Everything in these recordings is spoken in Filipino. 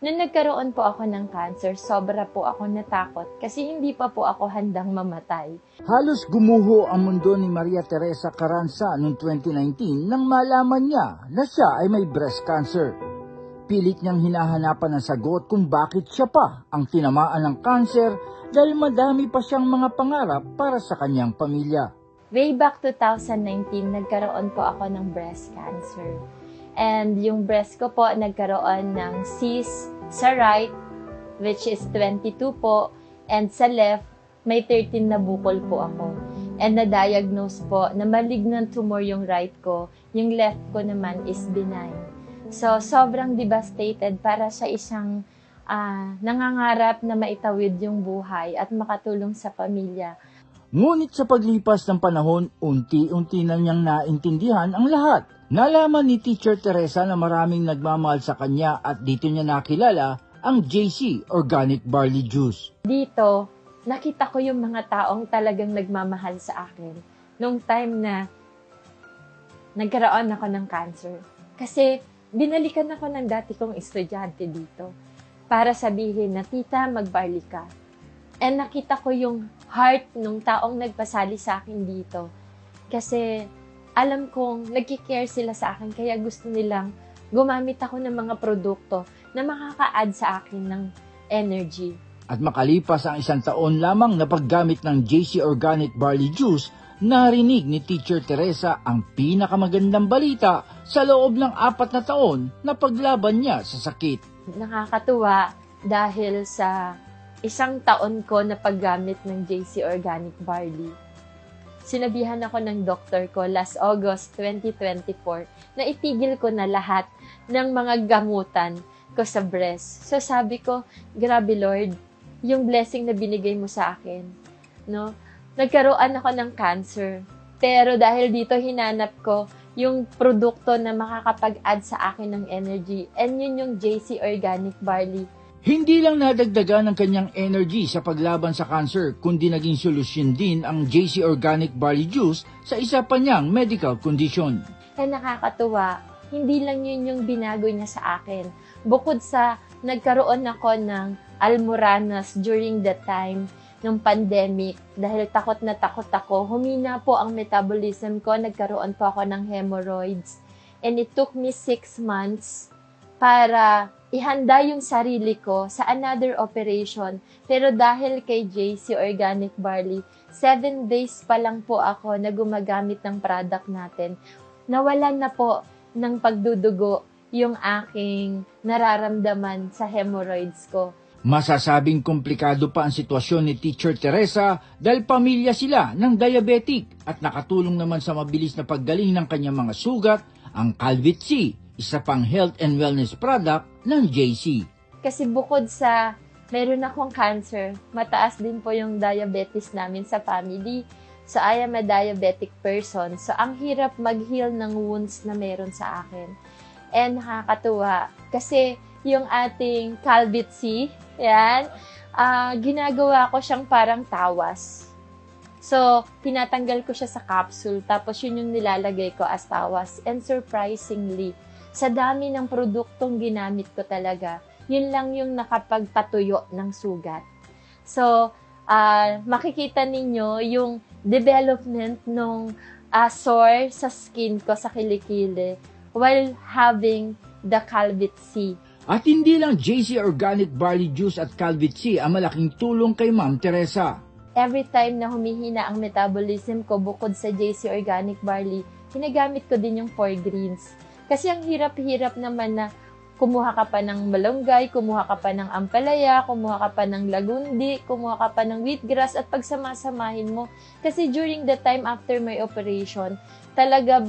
Nung nagkaroon po ako ng cancer, sobra po ako natakot kasi hindi pa po ako handang mamatay. Halos gumuho ang mundo ni Maria Teresa Carranza noong 2019 nang malaman niya na siya ay may breast cancer. Pilit niyang hinahanapan ng sagot kung bakit siya pa ang tinamaan ng cancer dahil madami pa siyang mga pangarap para sa kanyang pamilya. Way back 2019, nagkaroon po ako ng breast cancer. And yung breast ko po, nagkaroon ng cyst sa right, which is 22 po, and sa left, may 13 na bukol po ako. And na-diagnose po na malignant tumor yung right ko, yung left ko naman is benign. So, sobrang devastated para sa isang nangangarap na maitawid yung buhay at makatulong sa pamilya. Ngunit sa paglipas ng panahon, unti-unti na niyang naintindihan ang lahat. Nalaman ni Teacher Teresa na maraming nagmamahal sa kanya at dito niya nakilala ang JC Organic Barley Juice. Dito, nakita ko yung mga taong talagang nagmamahal sa akin nung time na nagkaroon ako ng cancer. Kasi binalikan ako ng dati kong estudyante dito para sabihin na, tita, mag-barley ka. And nakita ko yung heart ng taong nagpasali sa akin dito. Kasi alam kong nagkikare sila sa akin, kaya gusto nilang gumamit ako ng mga produkto na makaka-add sa akin ng energy. At makalipas ang 1 taon lamang na paggamit ng JC Organic Barley Juice, narinig ni Teacher Teresa ang pinakamagandang balita sa loob ng 4 na taon na paglaban niya sa sakit. Nakakatuwa dahil sa 1 taon ko na paggamit ng JC Organic Barley. Sinabihan ako ng doktor ko last August 2024 na itigil ko na lahat ng mga gamutan ko sa breast. So sabi ko, grabe Lord, yung blessing na binigay mo sa akin. No? Nagkaroon ako ng cancer. Pero dahil dito hinanap ko yung produkto na makakapag-add sa akin ng energy. And yun yung JC Organic Barley. Hindi lang nadagdagan ng kanyang energy sa paglaban sa cancer, kundi naging solusyon din ang JC Organic Barley Juice sa isa pa niyang medical condition. Kaya nakakatuwa, hindi lang yun yung binago niya sa akin. Bukod sa nagkaroon ako ng almoranas during the time ng pandemic, dahil takot na takot ako, humina po ang metabolism ko, nagkaroon po ako ng hemorrhoids. And it took me 6 months para ihanda yung sarili ko sa another operation. Pero dahil kay JC Organic Barley, 7 days pa lang po ako na gumagamit ng product natin. Nawalan na po ng pagdudugo yung aking nararamdaman sa hemorrhoids ko. Masasabing komplikado pa ang sitwasyon ni Teacher Teresa dahil pamilya sila ng diabetic at nakatulong naman sa mabilis na paggaling ng kanyang mga sugat ang Calvit C, isa pang health and wellness product ng JC. Kasi bukod sa meron akong cancer, mataas din po yung diabetes namin sa family. So I am a diabetic person. So ang hirap mag-heal ng wounds na meron sa akin. And nakakatuwa kasi yung ating Calvit C, yan, ginagawa ko siyang parang tawas. So, tinatanggal ko siya sa capsule, tapos yun yung nilalagay ko as tawas. And surprisingly, sa dami ng produktong ginamit ko talaga, yun lang yung nakapagpatuyo ng sugat. So, makikita ninyo yung development ng sore sa skin ko, sa kilikili, while having the Calvit C. At hindi lang JC Organic Barley Juice at Calvit C ang malaking tulong kay Ma'am Teresa. Every time na humihina ang metabolism ko bukod sa JC Organic Barley, ginagamit ko din yung 4 greens. Kasi ang hirap-hirap naman na kumuha ka pa ng malunggay, kumuha ka pa ng ampalaya, kumuha ka pa ng lagundi, kumuha ka pa ng wheatgrass at pagsamasamahin mo. Kasi during the time after my operation, talaga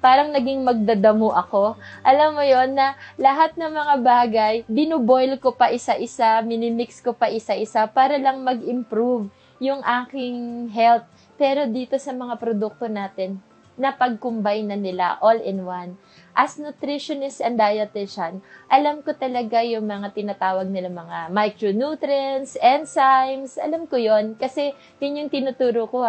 parang naging magdadamo ako. Alam mo yon na lahat ng mga bagay, binuboil ko pa isa-isa, minimix ko pa isa-isa para lang mag-improve yung aking health. Pero dito sa mga produkto natin, napag-combine na nila all in one. As nutritionist and dietitian, alam ko talaga yung mga tinatawag nila mga micronutrients, enzymes, alam ko yon kasi yun yung tinuturo ko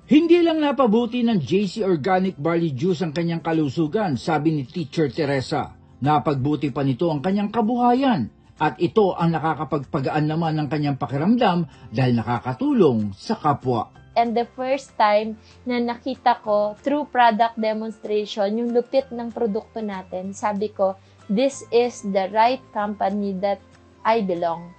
Hindi lang napabuti ng JC Organic Barley Juice ang kanyang kalusugan, sabi ni Teacher Teresa. Napagbuti pa nito ang kanyang kabuhayan At ito ang nakakapagpagaan naman ng kanyang pakiramdam dahil nakakatulong sa kapwa. And the first time na nakita ko through product demonstration yung lupit ng produkto natin, sabi ko, this is the right company that I belong.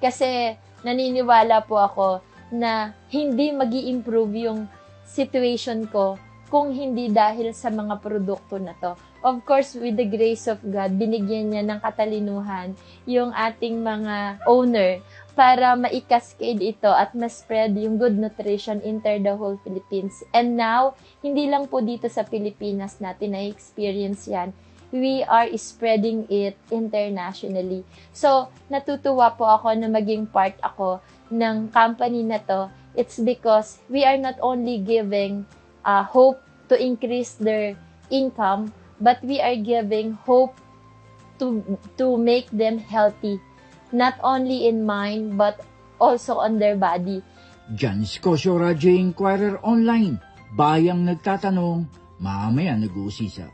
Kasi naniniwala po ako na hindi magi-improve yung situation ko kung hindi dahil sa mga produkto na to. Of course, with the grace of God, binigyan niya ng katalinuhan yung ating mga owner para ma-cascade ito at ma-spread yung good nutrition inter the whole Philippines. And now, hindi lang po dito sa Pilipinas natin na-experience yan. We are spreading it internationally. So, natutuwa po ako na maging part ako ng company na to. It's because we are not only giving hope to increase their income, but we are giving hope to make them healthy, not only in mind, but also on their body. Janice Cosio, Radyo Inquirer Online. Bayang nagtatanong, mamaya nag-uusisa.